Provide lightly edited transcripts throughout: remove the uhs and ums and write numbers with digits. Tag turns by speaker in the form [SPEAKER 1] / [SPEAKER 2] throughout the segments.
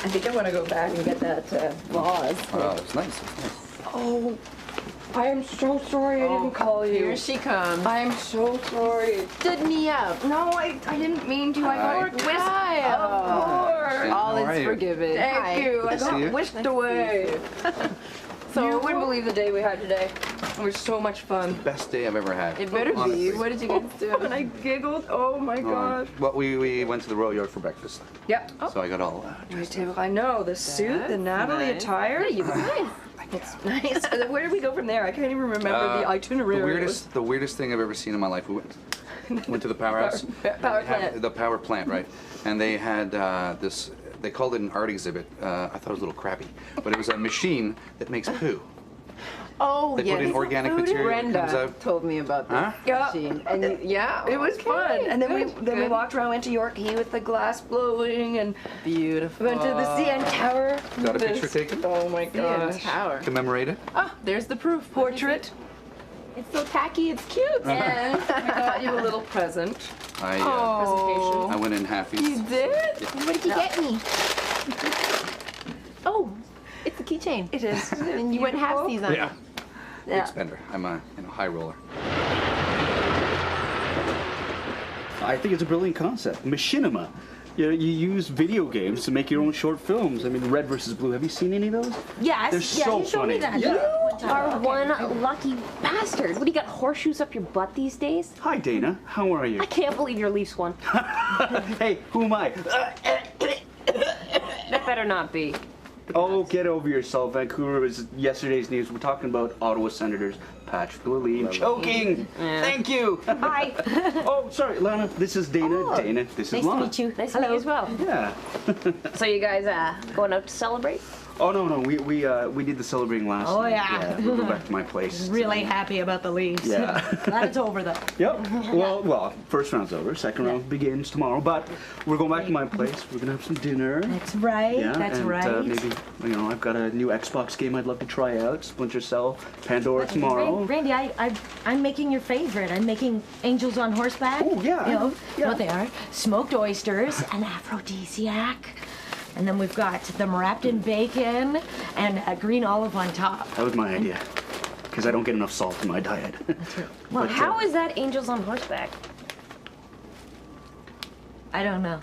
[SPEAKER 1] I think I want to go back and get that vase.
[SPEAKER 2] Oh, it's nice. It's nice.
[SPEAKER 1] Oh, I am so sorry I didn't call you.
[SPEAKER 3] Here she comes.
[SPEAKER 1] I am so sorry.
[SPEAKER 3] Stood me up.
[SPEAKER 1] No, I didn't mean to. I got whisked.
[SPEAKER 3] Kyle.
[SPEAKER 1] Of course.
[SPEAKER 3] All
[SPEAKER 2] How are
[SPEAKER 3] is
[SPEAKER 2] you?
[SPEAKER 3] forgiven.
[SPEAKER 1] Thank
[SPEAKER 3] Hi.
[SPEAKER 1] you. I
[SPEAKER 2] Nice to see
[SPEAKER 1] got
[SPEAKER 2] you.
[SPEAKER 1] whisked away. So you wouldn't believe the day we had today. It was so much fun.
[SPEAKER 2] Best day I've ever had.
[SPEAKER 3] It better
[SPEAKER 2] honestly.
[SPEAKER 3] be. What did you guys do?
[SPEAKER 1] And I giggled. Oh my gosh.
[SPEAKER 2] Well, we went to the Royal Yard for breakfast.
[SPEAKER 1] Yep.
[SPEAKER 2] So I got all
[SPEAKER 1] I know the suit, the Natalie
[SPEAKER 3] nice.
[SPEAKER 1] attire.
[SPEAKER 3] You look nice.
[SPEAKER 1] It's nice. And then where did we go from there? I can't even remember the itinerary.
[SPEAKER 2] the weirdest thing I've ever seen in my life. We went to the powerhouse.
[SPEAKER 1] Power plant.
[SPEAKER 2] The power plant, right? And they had this. They called it an art exhibit. I thought it was a little crappy, but it was a machine that makes poo.
[SPEAKER 3] Oh,
[SPEAKER 2] They
[SPEAKER 3] yes.
[SPEAKER 2] put in organic material. It comes
[SPEAKER 3] Brenda
[SPEAKER 2] out.
[SPEAKER 3] told me about this
[SPEAKER 2] Huh?
[SPEAKER 1] Yeah.
[SPEAKER 3] machine. And
[SPEAKER 1] It was
[SPEAKER 3] okay,
[SPEAKER 1] fun. And then
[SPEAKER 3] good,
[SPEAKER 1] we
[SPEAKER 3] good.
[SPEAKER 1] walked around, went to Yorkie with the glass blowing, and
[SPEAKER 3] Beautiful.
[SPEAKER 1] went to the CN Tower.
[SPEAKER 2] Got a
[SPEAKER 1] This-
[SPEAKER 2] picture taken?
[SPEAKER 1] Oh my
[SPEAKER 3] CN
[SPEAKER 1] gosh.
[SPEAKER 3] Tower.
[SPEAKER 2] Commemorate it.
[SPEAKER 3] Ah, there's the proof.
[SPEAKER 1] Portrait.
[SPEAKER 3] It's so tacky, it's cute.
[SPEAKER 1] And we got you a little present.
[SPEAKER 2] I
[SPEAKER 3] Oh.
[SPEAKER 2] went in halfies.
[SPEAKER 3] You did? What did you get me? Oh, it's a keychain.
[SPEAKER 1] It is.
[SPEAKER 3] And you went halfsies on it.
[SPEAKER 2] Big spender. I'm a high roller.
[SPEAKER 4] I think it's a brilliant concept. Machinima. You use video games to make your own short films. I mean, Red versus Blue. Have you seen any of those?
[SPEAKER 5] Yes,
[SPEAKER 4] They're so
[SPEAKER 5] you showed
[SPEAKER 4] funny.
[SPEAKER 5] me that.
[SPEAKER 4] Yeah.
[SPEAKER 5] You are one lucky bastard. What do you got, horseshoes up your butt these days?
[SPEAKER 4] Hi, Dana. How are you?
[SPEAKER 5] I can't believe your Leafs won.
[SPEAKER 4] Hey, who am I?
[SPEAKER 5] That better not be.
[SPEAKER 4] Oh, get over yourself. Vancouver was yesterday's news. We're talking about Ottawa Senators Patrick Lalime choking. Thank you.
[SPEAKER 5] Hi.
[SPEAKER 4] Oh, sorry, Lana. This is Dana.
[SPEAKER 5] Oh,
[SPEAKER 4] Dana, this
[SPEAKER 5] Nice
[SPEAKER 4] is Lana.
[SPEAKER 5] to meet you. Nice to meet you as well.
[SPEAKER 4] Yeah.
[SPEAKER 5] So you guys going out to celebrate?
[SPEAKER 4] Oh no, we did the celebrating last
[SPEAKER 5] Oh,
[SPEAKER 4] night.
[SPEAKER 5] yeah.
[SPEAKER 4] We'll go back to my place.
[SPEAKER 6] Really happy about the Leafs.
[SPEAKER 4] Yeah.
[SPEAKER 6] Glad it's over though.
[SPEAKER 4] Yep. Well, first round's over. Second round begins tomorrow. But we're going back to my place. We're gonna have some dinner.
[SPEAKER 6] That's right.
[SPEAKER 4] Yeah,
[SPEAKER 6] That's
[SPEAKER 4] and,
[SPEAKER 6] right.
[SPEAKER 4] maybe I've got a new Xbox game I'd love to try out. Splinter Cell, Pandora tomorrow.
[SPEAKER 6] Randy, I'm making your favorite. I'm making Angels on Horseback.
[SPEAKER 4] Oh, yeah.
[SPEAKER 6] You know
[SPEAKER 4] Yeah.
[SPEAKER 6] what they are? Smoked oysters, an aphrodisiac, and then we've got them wrapped in bacon and a green olive on top.
[SPEAKER 4] That was my idea, because I don't get enough salt in my diet.
[SPEAKER 5] Well,
[SPEAKER 4] But,
[SPEAKER 5] how is that Angels on Horseback?
[SPEAKER 6] I don't know.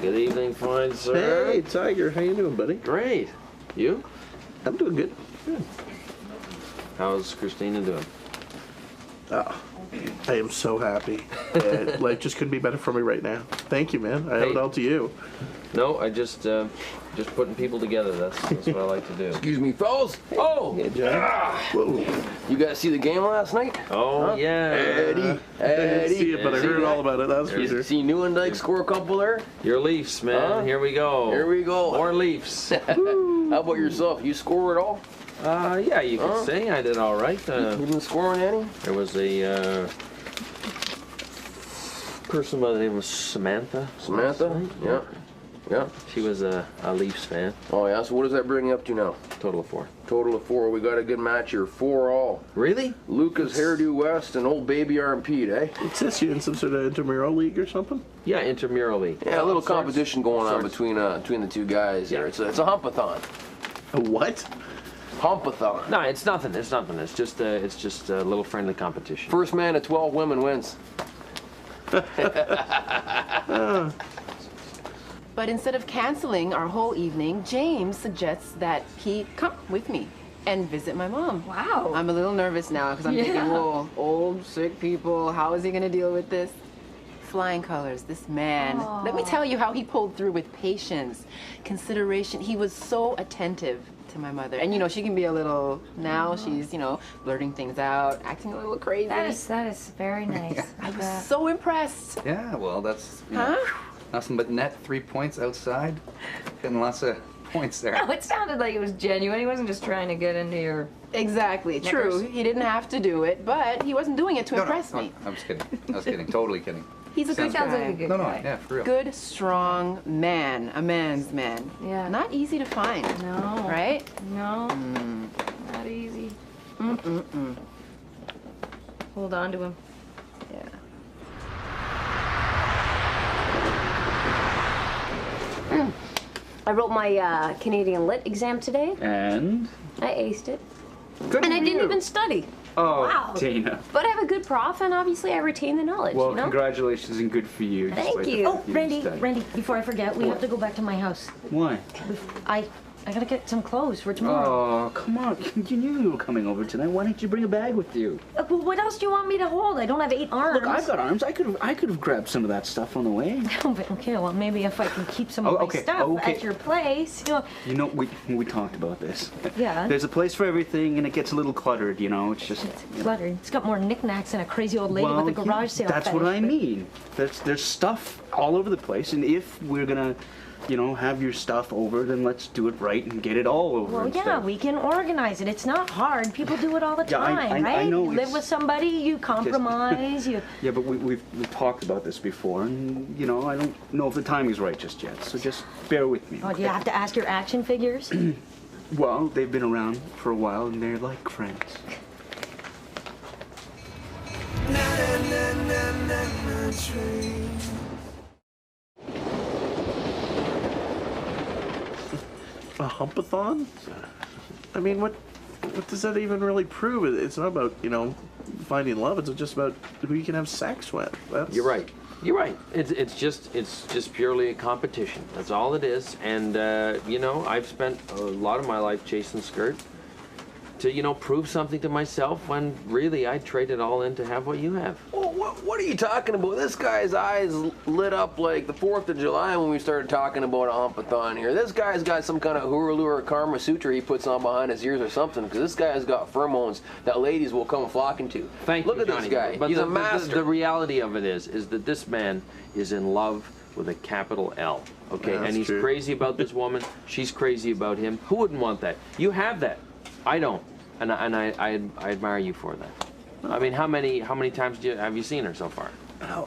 [SPEAKER 7] Good evening, fine sir.
[SPEAKER 8] Hey, Tiger, how you doing, buddy?
[SPEAKER 7] Great. You?
[SPEAKER 8] I'm doing good.
[SPEAKER 7] How's Christina doing?
[SPEAKER 8] Oh, I am so happy. And life just couldn't be better for me right now. Thank you, man. I owe it
[SPEAKER 7] Hey.
[SPEAKER 8] all to you.
[SPEAKER 7] No, I just putting people together. That's what I like to do.
[SPEAKER 9] Excuse me, fellas. Oh,
[SPEAKER 8] Yeah, John. Whoa.
[SPEAKER 9] you guys see the game last night?
[SPEAKER 7] Oh yeah.
[SPEAKER 9] Eddie,
[SPEAKER 8] I didn't see it, but I
[SPEAKER 9] See
[SPEAKER 8] heard
[SPEAKER 9] that?
[SPEAKER 8] all about it. That's for sure.
[SPEAKER 9] You see Newendike score a couple there?
[SPEAKER 7] Your Leafs, man.
[SPEAKER 9] Huh?
[SPEAKER 7] Here we go.
[SPEAKER 9] Here we go.
[SPEAKER 7] More Leafs.
[SPEAKER 9] How about yourself? You score at all?
[SPEAKER 7] Yeah, you could say I did all right.
[SPEAKER 9] You been scoring any?
[SPEAKER 7] There was a person by the name of Samantha.
[SPEAKER 9] Samantha?
[SPEAKER 7] last night.
[SPEAKER 9] Yeah. Yeah.
[SPEAKER 7] She was a Leafs fan.
[SPEAKER 9] Oh yeah. So what does that bring you up to now?
[SPEAKER 7] Total of 4.
[SPEAKER 9] Total of 4. We got a good match here. 4-all.
[SPEAKER 7] Really?
[SPEAKER 9] Lucas Hairdo West and old baby Arm Pete, eh?
[SPEAKER 8] It's this you in some sort of intramural league or something?
[SPEAKER 7] Yeah, intramural league.
[SPEAKER 9] Yeah, a little
[SPEAKER 7] Sorts.
[SPEAKER 9] competition going on
[SPEAKER 7] Sorts.
[SPEAKER 9] between the two guys here. It's a humpathon.
[SPEAKER 8] A what?
[SPEAKER 9] Humpathon.
[SPEAKER 7] No, it's nothing. It's nothing. It's just a little friendly competition.
[SPEAKER 9] First man to 12 women wins.
[SPEAKER 3] But instead of canceling our whole evening, James suggests that he come with me and visit my mom.
[SPEAKER 1] Wow.
[SPEAKER 3] I'm a little nervous now because I'm thinking, whoa, old, sick people, how is he going to deal with this? Flying colors, this man. Let me tell you how he pulled through with patience, consideration. He was so attentive to my mother. And you know, she can be a little, now she's, you know, blurting things out, acting a little crazy.
[SPEAKER 6] That is very nice.
[SPEAKER 3] I was so impressed.
[SPEAKER 2] Yeah, well, that's you know, nothing but net 3 points outside. Getting lots of points there.
[SPEAKER 1] Oh, it sounded like it was genuine. He wasn't just trying to get into your...
[SPEAKER 3] Exactly, true. He didn't have to do it, but he wasn't doing it to impress me.
[SPEAKER 2] I was kidding. I was kidding. Totally kidding.
[SPEAKER 3] He's a good
[SPEAKER 1] Sounds like
[SPEAKER 3] guy.
[SPEAKER 1] a good
[SPEAKER 2] No,
[SPEAKER 1] guy.
[SPEAKER 2] yeah, for real.
[SPEAKER 3] Good, strong man. A man's man.
[SPEAKER 1] Yeah.
[SPEAKER 3] Not easy to find.
[SPEAKER 1] No.
[SPEAKER 3] Right?
[SPEAKER 1] No. Not easy. Hold on to him.
[SPEAKER 3] Yeah.
[SPEAKER 5] I wrote my Canadian Lit exam today.
[SPEAKER 4] And?
[SPEAKER 5] I aced it.
[SPEAKER 4] Good
[SPEAKER 5] And
[SPEAKER 4] for
[SPEAKER 5] I didn't
[SPEAKER 4] you.
[SPEAKER 5] even study.
[SPEAKER 4] Oh,
[SPEAKER 5] Wow.
[SPEAKER 4] Dana.
[SPEAKER 5] But I have a good prof, and obviously I retain the knowledge,
[SPEAKER 4] Well,
[SPEAKER 5] you know?
[SPEAKER 4] congratulations and good for you.
[SPEAKER 5] Thank
[SPEAKER 4] despite the
[SPEAKER 5] you.
[SPEAKER 4] fact
[SPEAKER 6] Oh,
[SPEAKER 4] you
[SPEAKER 6] Randy,
[SPEAKER 4] didn't study.
[SPEAKER 6] Randy, before I forget, we have to go back to my house.
[SPEAKER 4] Why?
[SPEAKER 6] I gotta get some clothes for tomorrow.
[SPEAKER 4] Oh, come on. You knew you were coming over tonight. Why didn't you bring a bag with you?
[SPEAKER 6] Well, what else do you want me to hold? I don't have 8 arms.
[SPEAKER 4] Look, I've got arms. I could have grabbed some of that stuff on the way.
[SPEAKER 6] Oh, but okay, well, maybe if I can keep some of
[SPEAKER 4] Oh,
[SPEAKER 6] my
[SPEAKER 4] okay,
[SPEAKER 6] stuff
[SPEAKER 4] okay.
[SPEAKER 6] at your place, you know.
[SPEAKER 4] You know, we talked about this.
[SPEAKER 6] Yeah.
[SPEAKER 4] There's a place for everything, and it gets a little cluttered, you know? It's just...
[SPEAKER 6] It's cluttered. It's got more knickknacks than a crazy old lady with a garage sale.
[SPEAKER 4] That's what
[SPEAKER 6] fetish,
[SPEAKER 4] I
[SPEAKER 6] but-
[SPEAKER 4] mean. There's stuff all over the place, and if we're gonna, you know, have your stuff over, then let's do it right and get it all over.
[SPEAKER 6] Well,
[SPEAKER 4] instead
[SPEAKER 6] yeah,
[SPEAKER 4] of-
[SPEAKER 6] we can organize it. It's not hard. People do it all the
[SPEAKER 4] Yeah, I
[SPEAKER 6] time, right?
[SPEAKER 4] know
[SPEAKER 6] You live
[SPEAKER 4] it's
[SPEAKER 6] with somebody, you compromise, you...
[SPEAKER 4] Yeah, but we've talked about this before, and you know, I don't know if the timing's right just yet. So just bear with me.
[SPEAKER 6] Oh, do you have to ask your action figures?
[SPEAKER 4] Well, they've been around for a while, and they're like friends.
[SPEAKER 8] A humpathon? I mean, what does that even really prove? It's not about, you know, finding love. It's just about who you can have sex with. That's...
[SPEAKER 7] You're right. You're right. It's just purely a competition. That's all it is. And you know, I've spent a lot of my life chasing skirt to, you know, prove something to myself when really I'd trade it all in to have what you have.
[SPEAKER 9] Oh, what are you talking about? This guy's eyes lit up like the 4th of July when we started talking about a humpathon here. This guy's got some kind of Hurulu or Karma Sutra he puts on behind his ears or something, because this guy has got pheromones that ladies will come flocking to.
[SPEAKER 7] Thank
[SPEAKER 9] Look
[SPEAKER 7] you,
[SPEAKER 9] at
[SPEAKER 7] Johnny.
[SPEAKER 9] this guy.
[SPEAKER 7] But
[SPEAKER 9] He's
[SPEAKER 7] the,
[SPEAKER 9] a master.
[SPEAKER 7] The reality of it is that this man is in love with a capital L. Okay,
[SPEAKER 8] Yeah,
[SPEAKER 7] and
[SPEAKER 8] that's
[SPEAKER 7] he's
[SPEAKER 8] true.
[SPEAKER 7] crazy about this woman. She's crazy about him. Who wouldn't want that? You have that. I don't, and I admire you for that. I mean, how many times have you seen her so far?
[SPEAKER 8] Oh,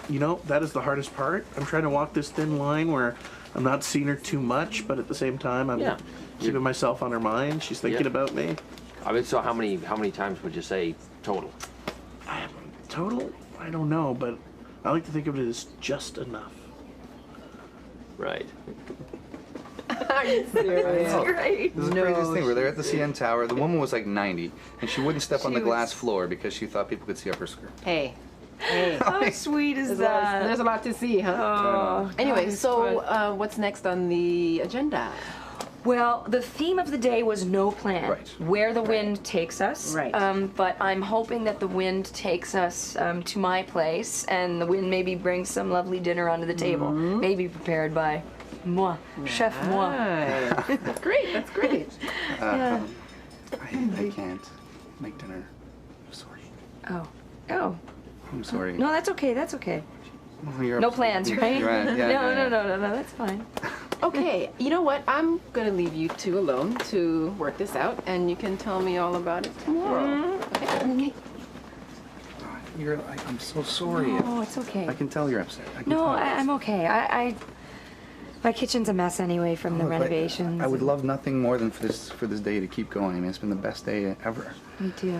[SPEAKER 8] you know, that is the hardest part. I'm trying to walk this thin line where I'm not seeing her too much, but at the same time, I'm
[SPEAKER 7] Yeah.
[SPEAKER 8] keeping myself on her mind. She's thinking
[SPEAKER 7] Yeah.
[SPEAKER 8] about me.
[SPEAKER 7] I mean, so how many times would you say total?
[SPEAKER 8] Total? I don't know, but I like to think of it as just enough.
[SPEAKER 7] Right.
[SPEAKER 3] Are you serious?
[SPEAKER 1] Great.
[SPEAKER 2] This is the craziest thing. We're there at the CN Tower. The woman was like 90, and she wouldn't step on the glass floor because she thought people could see up her skirt.
[SPEAKER 3] Hey. Hey.
[SPEAKER 1] How sweet is
[SPEAKER 3] There's a lot to see, huh?
[SPEAKER 1] Oh,
[SPEAKER 3] Anyway,
[SPEAKER 1] God,
[SPEAKER 3] so what's next on the agenda?
[SPEAKER 1] Well, the theme of the day was no plan.
[SPEAKER 2] Right.
[SPEAKER 1] Where the wind takes us.
[SPEAKER 3] Right.
[SPEAKER 1] But I'm hoping that the wind takes us to my place, and the wind maybe brings some lovely dinner onto the table. Maybe prepared by moi, chef moi.
[SPEAKER 3] Nice. That's great. That's great.
[SPEAKER 2] I can't make dinner. I'm sorry.
[SPEAKER 1] Oh.
[SPEAKER 2] I'm sorry.
[SPEAKER 1] No, that's okay. That's okay.
[SPEAKER 2] Oh, you're
[SPEAKER 1] No
[SPEAKER 2] upset.
[SPEAKER 1] plans, right?
[SPEAKER 2] You're right. Yeah,
[SPEAKER 1] No. That's fine.
[SPEAKER 3] Okay, you know what? I'm gonna leave you two alone to work this out, and you can tell me all about it tomorrow. Okay.
[SPEAKER 2] I'm so sorry.
[SPEAKER 1] Oh, it's okay.
[SPEAKER 2] I can tell you're upset. I can
[SPEAKER 1] No,
[SPEAKER 2] tell.
[SPEAKER 1] I'm okay. My kitchen's a mess anyway from the
[SPEAKER 2] Look,
[SPEAKER 1] renovations.
[SPEAKER 2] I would love nothing more than for this day to keep going. I mean, it's been the best day ever.
[SPEAKER 1] Me too.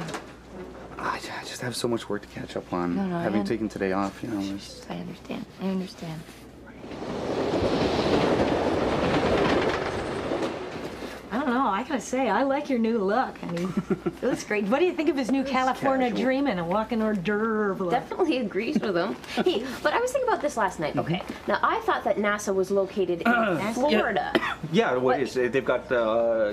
[SPEAKER 2] I just have so much work to catch up on.
[SPEAKER 1] No, I
[SPEAKER 2] Having
[SPEAKER 1] un-
[SPEAKER 2] taken today off, you know. It's,
[SPEAKER 1] I understand.
[SPEAKER 6] I don't know. I gotta say, I like your new look. I mean, it looks great. What do you think of his new California
[SPEAKER 2] casual.
[SPEAKER 6] dreaming and walking hors d'oeuvre look?
[SPEAKER 5] Definitely agrees with him. Hey, but I was thinking about this last night. Okay, now I thought that NASA was located in Florida.
[SPEAKER 4] Yeah, what is it? They've got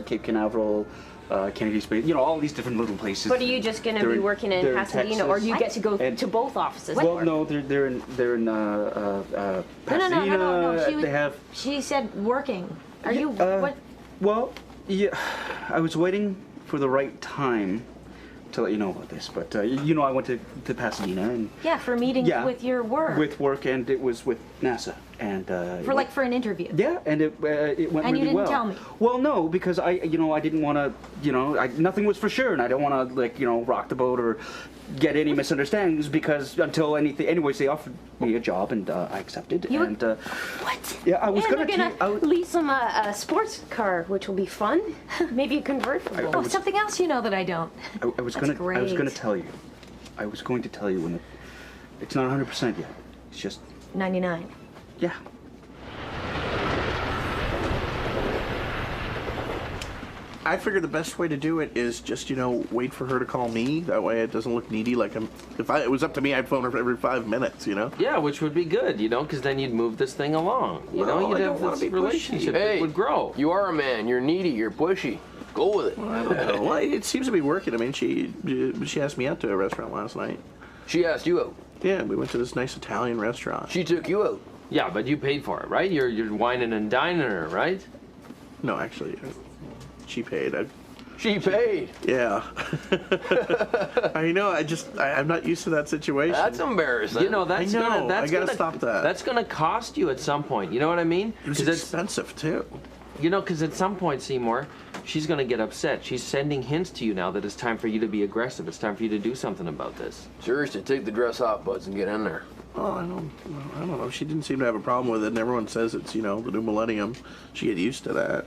[SPEAKER 4] Cape Canaveral, Kennedy Space. You know, all these different little places.
[SPEAKER 5] But are you just going to
[SPEAKER 4] They're
[SPEAKER 5] be working in
[SPEAKER 4] they're
[SPEAKER 5] Pasadena, or do you get to go
[SPEAKER 4] and-
[SPEAKER 5] to both offices?
[SPEAKER 4] Well,
[SPEAKER 5] Or-
[SPEAKER 4] no, they're in Pasadena.
[SPEAKER 6] No.
[SPEAKER 4] They have.
[SPEAKER 6] She said working. Are you
[SPEAKER 4] Uh,
[SPEAKER 6] what?
[SPEAKER 4] Well, yeah, I was waiting for the right time to let you know about this, but you know, I went to Pasadena and
[SPEAKER 6] Yeah, for meetings
[SPEAKER 4] yeah,
[SPEAKER 6] with your work.
[SPEAKER 4] with work, and it was with NASA, and
[SPEAKER 6] for an interview.
[SPEAKER 4] yeah, and it went
[SPEAKER 6] And
[SPEAKER 4] really
[SPEAKER 6] you didn't
[SPEAKER 4] well.
[SPEAKER 6] tell me.
[SPEAKER 4] Well, no, because I didn't want to, nothing was for sure, and I don't want to rock the boat or get any misunderstandings because anyways, they offered me a job and I accepted.
[SPEAKER 5] You-
[SPEAKER 4] and
[SPEAKER 5] What?
[SPEAKER 4] yeah, I was
[SPEAKER 5] and
[SPEAKER 4] gonna.
[SPEAKER 5] they're going to lease them a sports car, which will be fun. Maybe a convertible.
[SPEAKER 6] Oh, something else you know that I don't.
[SPEAKER 4] I was gonna
[SPEAKER 6] great.
[SPEAKER 4] tell you. I was going to tell you when it's not 100% yet. It's just
[SPEAKER 6] 99.
[SPEAKER 4] yeah.
[SPEAKER 8] I figured the best way to do it is just, wait for her to call me. That way it doesn't look needy. Like if it was up to me, I'd phone her every 5 minutes,
[SPEAKER 7] Yeah, which would be good, because then you'd move this thing along.
[SPEAKER 8] Well, I
[SPEAKER 7] You'd
[SPEAKER 8] don't
[SPEAKER 7] have
[SPEAKER 8] wanna
[SPEAKER 7] this
[SPEAKER 8] be pushy.
[SPEAKER 7] relationship
[SPEAKER 9] Hey,
[SPEAKER 7] that would grow.
[SPEAKER 9] You are a man. You're needy. You're pushy. Go with it.
[SPEAKER 8] I don't know. Well, it seems to be working. I mean, she asked me out to a restaurant last night.
[SPEAKER 9] She asked you out.
[SPEAKER 8] Yeah, we went to this nice Italian restaurant.
[SPEAKER 9] She took you out.
[SPEAKER 7] Yeah, but you paid for it, right? You're whining and dining her, right?
[SPEAKER 8] No, actually, she paid.
[SPEAKER 9] She paid.
[SPEAKER 8] Yeah. I know. I'm not used to that situation.
[SPEAKER 9] That's embarrassing.
[SPEAKER 7] That's
[SPEAKER 8] I know,
[SPEAKER 7] gonna. That's
[SPEAKER 8] I gotta
[SPEAKER 7] gonna,
[SPEAKER 8] stop that.
[SPEAKER 7] That's gonna cost you at some point. You know what I mean?
[SPEAKER 8] It was
[SPEAKER 7] 'Cause it's-
[SPEAKER 8] expensive too.
[SPEAKER 7] because at some point, Seymour, she's gonna get upset. She's sending hints to you now that it's time for you to be aggressive. It's time for you to do something about this.
[SPEAKER 9] Seriously, take the dress off, Buds, and get in there.
[SPEAKER 8] Oh, I don't know. She didn't seem to have a problem with it, and everyone says it's the new millennium. She get used to that.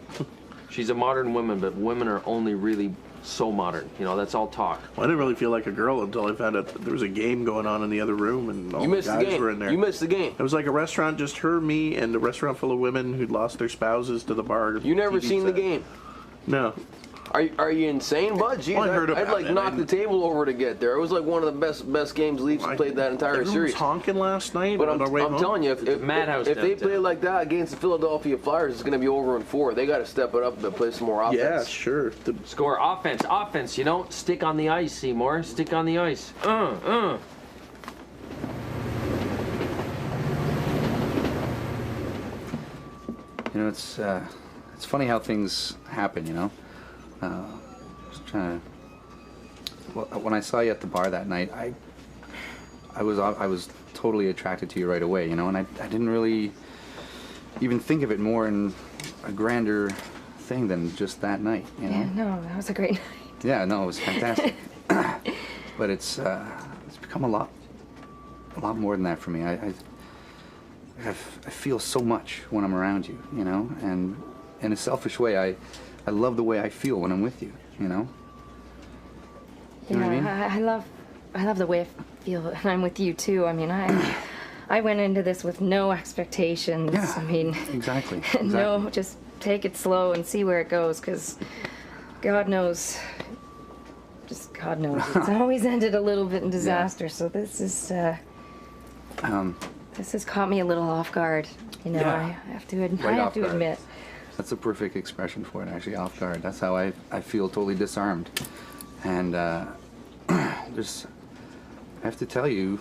[SPEAKER 7] She's a modern woman, but women are only really so modern. That's all talk.
[SPEAKER 8] Well, I didn't really feel like a girl until I found out that there was a game going on in the other room, and all
[SPEAKER 9] You
[SPEAKER 8] the
[SPEAKER 9] missed the
[SPEAKER 8] guys
[SPEAKER 9] game.
[SPEAKER 8] were in there.
[SPEAKER 9] You missed the game.
[SPEAKER 8] It was like a restaurant, just her, me, and a restaurant full of women who'd lost their spouses to the bar.
[SPEAKER 9] You never
[SPEAKER 8] TV
[SPEAKER 9] seen the
[SPEAKER 8] set.
[SPEAKER 9] game.
[SPEAKER 8] No.
[SPEAKER 9] Are you insane, Bud? Jeez,
[SPEAKER 8] Well, I heard
[SPEAKER 9] I'd
[SPEAKER 8] about
[SPEAKER 9] like
[SPEAKER 8] it.
[SPEAKER 9] knock the table over to get there. It was like one of the best games Leafs have played that entire
[SPEAKER 8] Everyone
[SPEAKER 9] series.
[SPEAKER 8] was honking last night.
[SPEAKER 9] But
[SPEAKER 8] on our way
[SPEAKER 9] I'm
[SPEAKER 8] home.
[SPEAKER 9] telling you, if
[SPEAKER 7] madhouse
[SPEAKER 9] they
[SPEAKER 7] downtown.
[SPEAKER 9] play like that against the Philadelphia Flyers, it's going to be over in 4. They got to step it up and play some more offense.
[SPEAKER 8] Yeah, sure.
[SPEAKER 7] Score offense. Stick on the ice, Seymour. Stick on the ice.
[SPEAKER 2] It's funny how things happen, Just trying to. Well, when I saw you at the bar that night, I was totally attracted to you right away, and I didn't really even think of it more in a grander thing than just that night,
[SPEAKER 1] Yeah, no, that was a great night.
[SPEAKER 2] Yeah, no, it was fantastic. But it's become a lot more than that for me. I feel so much when I'm around you, and in a selfish way, I love the way I feel when I'm with you, You know what I mean?
[SPEAKER 1] I love the way I feel, and I'm with you too. I mean, I went into this with no expectations.
[SPEAKER 2] Yeah,
[SPEAKER 1] I mean,
[SPEAKER 2] exactly.
[SPEAKER 1] No, just take it slow and see where it goes, because God knows, just God knows, it's always ended a little bit in disaster. So this has caught me a little off guard.
[SPEAKER 2] Yeah.
[SPEAKER 1] I have to
[SPEAKER 2] Right off guard.
[SPEAKER 1] admit.
[SPEAKER 2] That's a perfect expression for it, actually, off guard. That's how I feel totally disarmed. And I have to tell you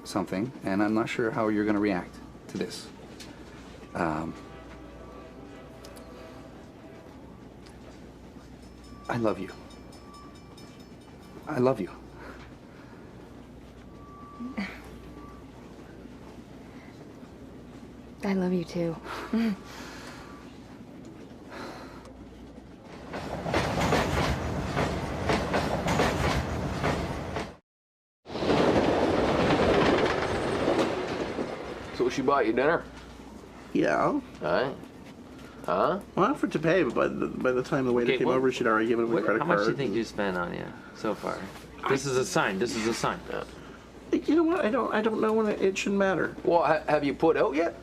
[SPEAKER 2] something, and I'm not sure how you're going to react to this. I love you. I love you.
[SPEAKER 1] I love you too.
[SPEAKER 9] So she bought you dinner?
[SPEAKER 8] Yeah.
[SPEAKER 9] Aye. Huh?
[SPEAKER 8] Well, I offered to pay, but by the time the waiter
[SPEAKER 7] Okay,
[SPEAKER 8] came over, she'd already given him a credit
[SPEAKER 7] How
[SPEAKER 8] card.
[SPEAKER 7] much do you think you spent on you so far? This is a sign. This is a sign.
[SPEAKER 8] You know what? I don't know when it shouldn't matter.
[SPEAKER 9] Well, have you put out yet?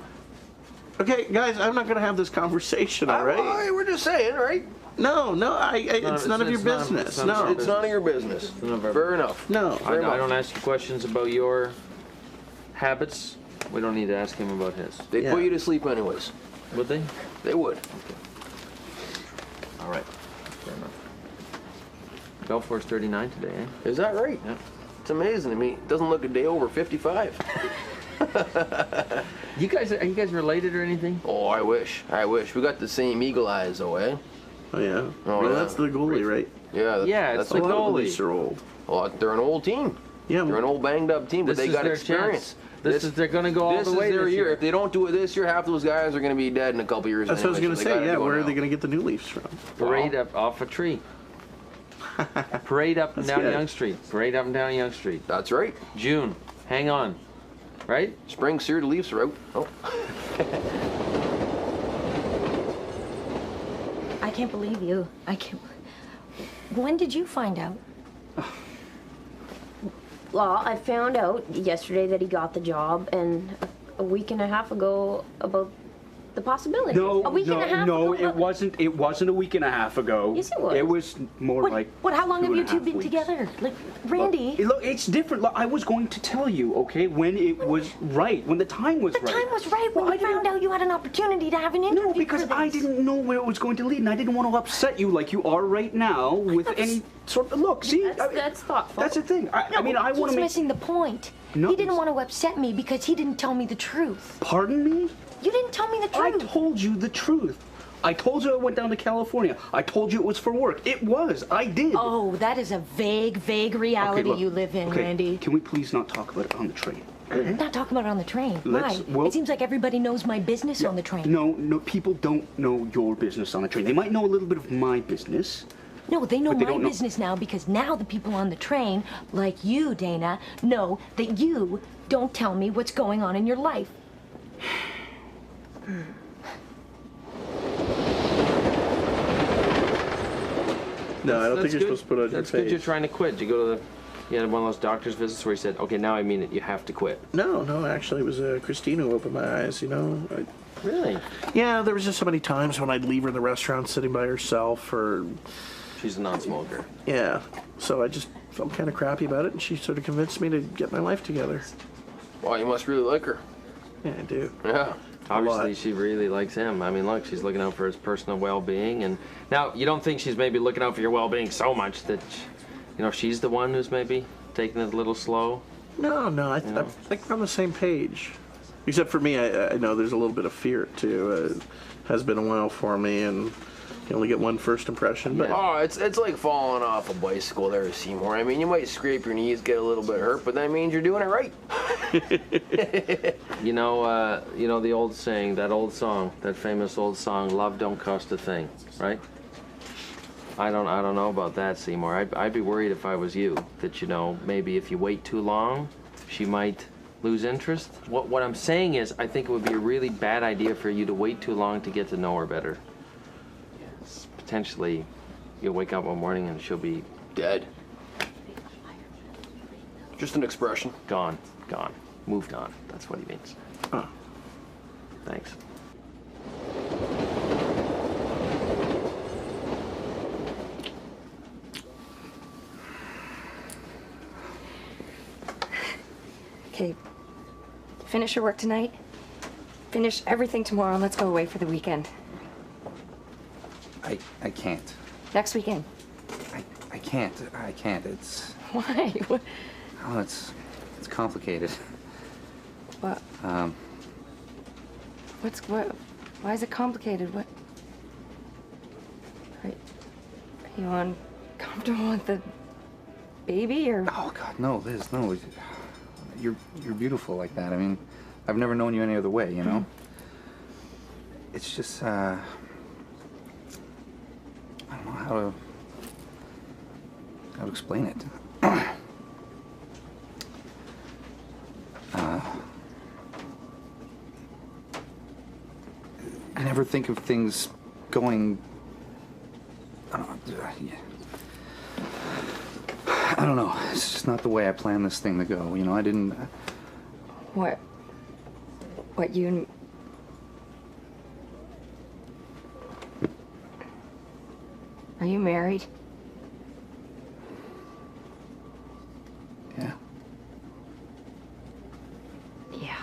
[SPEAKER 8] Okay, guys, I'm not gonna have this conversation, all right?
[SPEAKER 9] We're just saying, right?
[SPEAKER 8] No, it's none of your business. No,
[SPEAKER 9] It's none of your business. Fair enough.
[SPEAKER 8] no.
[SPEAKER 7] I don't ask you questions about your habits. We don't need to ask him about his.
[SPEAKER 9] They
[SPEAKER 8] Yeah.
[SPEAKER 9] put you to sleep anyways.
[SPEAKER 7] Would they?
[SPEAKER 9] They would.
[SPEAKER 7] All right. Felt Force 39 today, eh?
[SPEAKER 9] Is that right?
[SPEAKER 7] Yeah.
[SPEAKER 9] It's amazing to me. It doesn't look a day over 55.
[SPEAKER 7] You guys, are you guys related or anything?
[SPEAKER 9] Oh, I wish. I wish. We got the same eagle eyes, though, eh?
[SPEAKER 8] Oh yeah.
[SPEAKER 9] Oh,
[SPEAKER 8] Well,
[SPEAKER 9] yeah.
[SPEAKER 8] that's the goalie, right?
[SPEAKER 9] Yeah.
[SPEAKER 7] Yeah, it's
[SPEAKER 9] that's
[SPEAKER 7] the
[SPEAKER 8] A lot of
[SPEAKER 7] goalie.
[SPEAKER 8] Leafs are old.
[SPEAKER 9] Well, they're an old team.
[SPEAKER 8] Yeah.
[SPEAKER 9] They're an old banged up team, but
[SPEAKER 7] This
[SPEAKER 9] they
[SPEAKER 7] is
[SPEAKER 9] got
[SPEAKER 7] their
[SPEAKER 9] experience.
[SPEAKER 7] chance. They're going to go all
[SPEAKER 9] This
[SPEAKER 7] the way
[SPEAKER 9] is their
[SPEAKER 7] this
[SPEAKER 9] year.
[SPEAKER 7] year.
[SPEAKER 9] If they don't do it this year, half those guys are going to be dead in a couple years.
[SPEAKER 8] That's what I was
[SPEAKER 9] anyway,
[SPEAKER 8] gonna
[SPEAKER 9] so they
[SPEAKER 8] say.
[SPEAKER 9] gotta
[SPEAKER 8] Yeah.
[SPEAKER 9] do it
[SPEAKER 8] Where are
[SPEAKER 9] now.
[SPEAKER 8] they gonna get the new Leafs from?
[SPEAKER 7] Parade up off a tree. Parade up and
[SPEAKER 8] That's
[SPEAKER 7] down
[SPEAKER 8] good.
[SPEAKER 7] Yonge Street. Parade up and down Yonge Street.
[SPEAKER 9] That's right.
[SPEAKER 7] June. Hang on. Right?
[SPEAKER 9] Spring sear, the Leafs are out. Oh.
[SPEAKER 6] I can't believe you. I can't. When did you find out?
[SPEAKER 5] Well, I found out yesterday that he got the job, and a week and a half ago about the possibility.
[SPEAKER 4] No,
[SPEAKER 5] a week
[SPEAKER 4] no,
[SPEAKER 5] and a half
[SPEAKER 4] no,
[SPEAKER 5] ago.
[SPEAKER 4] it wasn't. It wasn't a week and a half ago.
[SPEAKER 5] Yes, it was.
[SPEAKER 4] It was more like.
[SPEAKER 6] What? How long
[SPEAKER 4] two
[SPEAKER 6] have
[SPEAKER 4] and
[SPEAKER 6] you
[SPEAKER 4] a
[SPEAKER 6] two
[SPEAKER 4] half
[SPEAKER 6] been
[SPEAKER 4] weeks.
[SPEAKER 6] together? Like, Randy.
[SPEAKER 4] Look, it's different. Look, I was going to tell you, okay, when it was right, when the time was
[SPEAKER 6] The
[SPEAKER 4] right.
[SPEAKER 6] time was right when
[SPEAKER 4] Well,
[SPEAKER 6] you
[SPEAKER 4] I didn't-
[SPEAKER 6] found out you had an opportunity to have an interview.
[SPEAKER 4] No, because
[SPEAKER 6] for
[SPEAKER 4] I
[SPEAKER 6] this.
[SPEAKER 4] didn't know where it was going to lead, and I didn't want to upset you like you are right now with any sort of look. See,
[SPEAKER 5] That's thoughtful.
[SPEAKER 4] that's the thing. I mean, I want
[SPEAKER 6] He's
[SPEAKER 4] to make.
[SPEAKER 6] missing the point.
[SPEAKER 4] No,
[SPEAKER 6] he didn't
[SPEAKER 4] he's-
[SPEAKER 6] want to upset me because he didn't tell me the truth.
[SPEAKER 4] Pardon me?
[SPEAKER 6] You didn't tell me the
[SPEAKER 4] I
[SPEAKER 6] truth.
[SPEAKER 4] told you the truth. I told you I went down to California. I told you it was for work. It was. I did.
[SPEAKER 6] Oh, that is a vague reality
[SPEAKER 4] look,
[SPEAKER 6] you live in,
[SPEAKER 4] okay,
[SPEAKER 6] Randy.
[SPEAKER 4] Can we please not talk about it on the train?
[SPEAKER 6] I'm not talking about it on the train.
[SPEAKER 4] Let's-
[SPEAKER 6] Why?
[SPEAKER 4] well-
[SPEAKER 6] It seems like everybody knows my business on the train.
[SPEAKER 4] No, people don't know your business on the train. They might know a little bit of my business.
[SPEAKER 6] No, they know
[SPEAKER 4] But they
[SPEAKER 6] my
[SPEAKER 4] don't know-
[SPEAKER 6] business now because now the people on the train, like you, Dana, know that you don't tell me what's going on in your life.
[SPEAKER 8] No, I don't think
[SPEAKER 7] That's
[SPEAKER 8] you're
[SPEAKER 7] good.
[SPEAKER 8] supposed to put it on
[SPEAKER 7] That's
[SPEAKER 8] your
[SPEAKER 7] good. You're
[SPEAKER 8] face.
[SPEAKER 7] trying to quit. You go to you had one of those doctor's visits where he said, "Okay, now I mean it. You have to quit."
[SPEAKER 8] No, actually, it was Christine who opened my eyes. You know.
[SPEAKER 7] Really?
[SPEAKER 8] Yeah, there was just so many times when I'd leave her in the restaurant sitting by herself, or
[SPEAKER 7] She's a non-smoker.
[SPEAKER 8] yeah. So I just felt kind of crappy about it, and she sort of convinced me to get my life together.
[SPEAKER 9] Wow, you must really like her.
[SPEAKER 8] Yeah, I do.
[SPEAKER 9] Yeah.
[SPEAKER 7] Obviously,
[SPEAKER 8] lot.
[SPEAKER 7] she really likes him. I mean, look, she's looking out for his personal well-being, and now you don't think she's maybe looking out for your well-being so much that, she's the one who's maybe taking it a little slow.
[SPEAKER 8] No, I think we're on the same page. Except for me, I know there's a little bit of fear too. Has been a while for me, and you only get one first impression. But
[SPEAKER 9] Oh, it's like falling off a bicycle there, Seymour. I mean, you might scrape your knees, get a little bit hurt, but that means you're doing it right.
[SPEAKER 7] You know the old saying, that old song, that famous old song, "Love don't cost a thing," right? I don't know about that, Seymour. I'd be worried if I was you that maybe if you wait too long, she might lose interest. What I'm saying is, I think it would be a really bad idea for you to wait too long to get to know her better. Potentially, you'll wake up one morning and she'll be
[SPEAKER 9] Dead. Just an expression.
[SPEAKER 7] gone, moved on. That's what he means.
[SPEAKER 8] Oh.
[SPEAKER 7] Thanks.
[SPEAKER 1] Okay, finish your work tonight. Finish everything tomorrow, and let's go away for the weekend.
[SPEAKER 2] I can't.
[SPEAKER 1] Next weekend.
[SPEAKER 2] I can't. It's
[SPEAKER 1] Why? What?
[SPEAKER 2] oh, it's complicated.
[SPEAKER 1] What? What? Why is it complicated? What? Are you uncomfortable with the baby, or?
[SPEAKER 2] Oh God, no, Liz, no. You're beautiful like that. I mean, I've never known you any other way, you know? It's just, I don't know how to explain it. I never think of things going, I don't know. It's just not the way I planned this thing to go. I didn't.
[SPEAKER 1] What you... Are you married?
[SPEAKER 2] Yeah.
[SPEAKER 1] Yeah.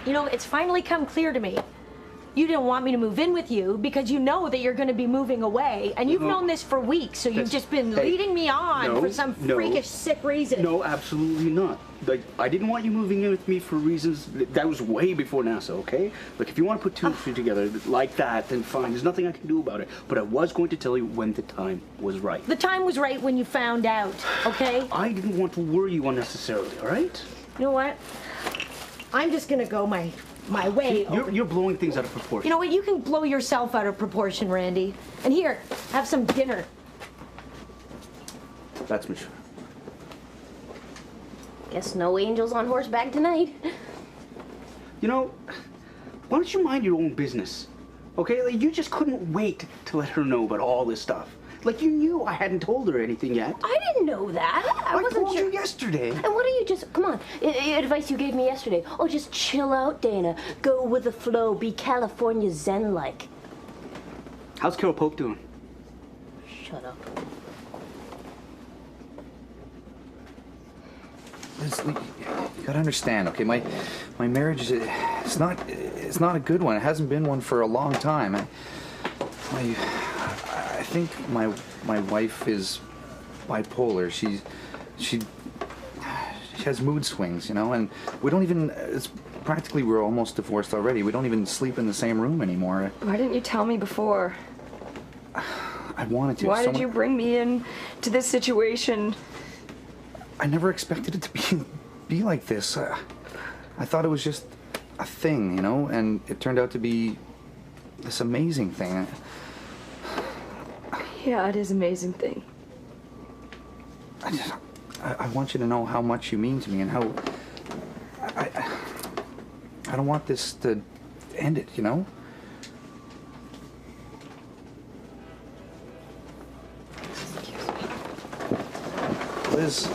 [SPEAKER 6] You know, it's finally come clear to me. You didn't want me to move in with you because you know that you're going to be moving away, and you've known this for weeks, so you've just been leading me on for some freakish sick reason.
[SPEAKER 4] No, absolutely not. Like, I didn't want you moving in with me for reasons that was way before NASA, okay? Like, if you want to put two and two together like that, then fine. There's nothing I can do about it. But I was going to tell you when the time was right.
[SPEAKER 6] The time was right when you found out, okay?
[SPEAKER 4] I didn't want to worry you unnecessarily, all right?
[SPEAKER 6] You know what? I'm just going to go my way.
[SPEAKER 4] You're blowing things out of proportion.
[SPEAKER 6] You know what? You can blow yourself out of proportion, Randy. And here, have some dinner.
[SPEAKER 4] That's mature.
[SPEAKER 5] Guess no angels on horseback tonight.
[SPEAKER 4] You know, why don't you mind your own business? Okay? Like, you just couldn't wait to let her know about all this stuff. Like, you knew I hadn't told her anything yet.
[SPEAKER 5] I didn't know that. I wasn't
[SPEAKER 4] told
[SPEAKER 5] sure.
[SPEAKER 4] you yesterday.
[SPEAKER 5] And what do you just, come on, advice you gave me yesterday. Oh, just chill out, Dana. Go with the flow. Be California Zen-like.
[SPEAKER 4] How's Carol Polk doing?
[SPEAKER 5] Shut up.
[SPEAKER 2] Liz, you gotta understand, okay? My marriage is it's not a good one. It hasn't been one for a long time. I think my wife is bipolar. She has mood swings, you know, and we don't even. It's practically we're almost divorced already. We don't even sleep in the same room anymore.
[SPEAKER 1] Why didn't you tell me before?
[SPEAKER 2] I wanted to.
[SPEAKER 1] Why did you bring me in to this situation?
[SPEAKER 2] I never expected it to be like this. I thought it was just a thing, you know, and it turned out to be this amazing thing.
[SPEAKER 1] Yeah, it is an amazing thing.
[SPEAKER 2] I want you to know how much you mean to me and how I don't want this to end it, you know? Liz.